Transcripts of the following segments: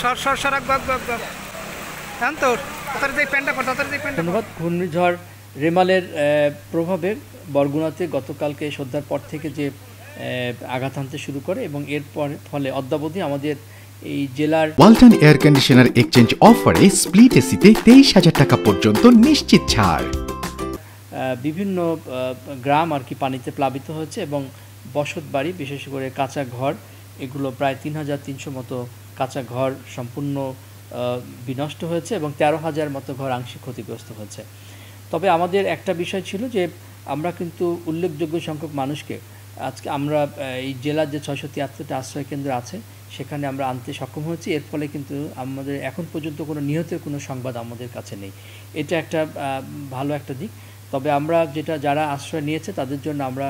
সর সর সর গপ গপ গপ তোর তাড়াতাড়ি প্যান্টটা পর তাড়াতাড়ি প্যান্টটা। ধন্যবাদ। ঘূর্ণিঝড় রেমালের প্রভাবে বরগুনাতে গতকালকে সন্ধ্যার পর থেকে যে আঘাত হানতে শুরু করে এবং এর ফলে অদ্যাবধি আমাদের এই জেলার ওয়ালটন এয়ার কন্ডিশনার এক্সচেঞ্জ অফারে স্প্লিট এসিতে 23,000 টাকা পর্যন্ত নিশ্চিত ছাড়। বিভিন্ন গ্রাম আর কি পানিতে প্লাবিত হয়েছে এবং বসত বাড়ি বিশেষ করে কাঁচা ঘর এগুলো প্রায় 3,300 মতো কাঁচা ঘর সম্পূর্ণ বিনষ্ট হয়েছে এবং 13,000 মতো ঘর আংশিক ক্ষতিগ্রস্ত হয়েছে। তবে আমাদের একটা বিষয় ছিল যে আমরা কিন্তু উল্লেখযোগ্য সংখ্যক মানুষকে আজকে আমরা এই জেলার যে 673টা আশ্রয় কেন্দ্র আছে সেখানে আমরা আনতে সক্ষম হয়েছি। এর ফলে কিন্তু আমাদের এখন পর্যন্ত কোনো নিহতের কোনো সংবাদ আমাদের কাছে নেই। এটা একটা ভালো একটা দিক। তবে আমরা যারা আশ্রয় নিয়েছে তাদের জন্য আমরা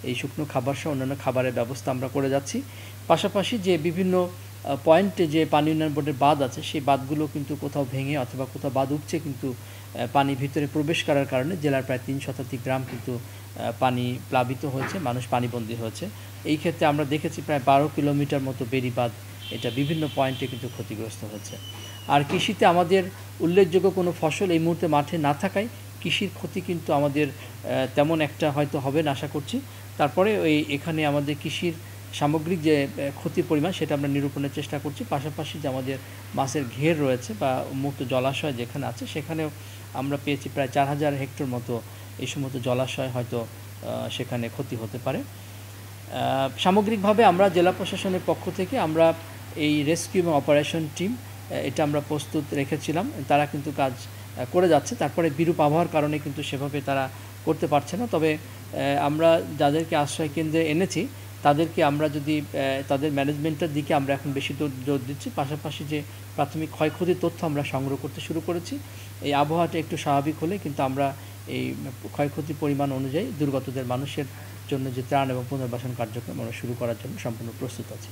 এই শুকনো খাবার সহ অন্যান্য খাবারের ব্যবস্থা আমরা করে যাচ্ছি। পাশাপাশি যে বিভিন্ন পয়েন্টে যে পানি উন্নয়ন বোর্ডের বাঁধ আছে সেই বাঁধগুলো কিন্তু কোথাও ভেঙে অথবা কোথাও বাঁধ উঠছে কিন্তু পানি ভিতরে প্রবেশ করার কারণে জেলার প্রায় 3 শতাধিক গ্রাম কিন্তু পানি প্লাবিত হয়েছে, মানুষ পানিবন্দী হয়েছে। এই ক্ষেত্রে আমরা দেখেছি প্রায় 12 কিলোমিটার মতো বেড়িবাঁধ এটা বিভিন্ন পয়েন্টে কিন্তু ক্ষতিগ্রস্ত হয়েছে। আর কৃষিতে আমাদের উল্লেখযোগ্য কোনো ফসল এই মুহূর্তে মাঠে না থাকায় কৃষির ক্ষতি কিন্তু আমাদের তেমন একটা হয়তো হবে না আশা করছি। তারপরে এখানে আমাদের কৃষির সামগ্রিক যে ক্ষতির পরিমাণ সেটা আমরা নিরূপণের চেষ্টা করছি। পাশাপাশি যে আমাদের মাছের ঘের রয়েছে বা মুক্ত জলাশয় যেখানে আছে সেখানেও আমরা পেয়েছি প্রায় 4,000 হেক্টর মতো এই সমস্ত জলাশয় হয়তো সেখানে ক্ষতি হতে পারে। সামগ্রিকভাবে আমরা জেলা প্রশাসনের পক্ষ থেকে আমরা এই রেস্কিউ এবং অপারেশন টিম এটা আমরা প্রস্তুত রেখেছিলাম, তারা কিন্তু কাজ করে যাচ্ছে। তারপরে বিরূপ আবহাওয়ার কারণে কিন্তু সেভাবে তারা করতে পারছে না। তবে আমরা যাদেরকে আশ্রয় কেন্দ্রে এনেছি তাদেরকে আমরা যদি তাদের ম্যানেজমেন্টের দিকে আমরা এখন বেশি জোর দিচ্ছি। পাশাপাশি যে প্রাথমিক ক্ষয়ক্ষতির তথ্য আমরা সংগ্রহ করতে শুরু করেছি। এই আবহাওয়াটা একটু স্বাভাবিক হলে কিন্তু আমরা এই ক্ষয়ক্ষতির পরিমাণ অনুযায়ী দুর্গতদের মানুষের জন্য যে ত্রাণ এবং পুনর্বাসন কার্যক্রম আমরা শুরু করার জন্য সম্পূর্ণ প্রস্তুত আছি।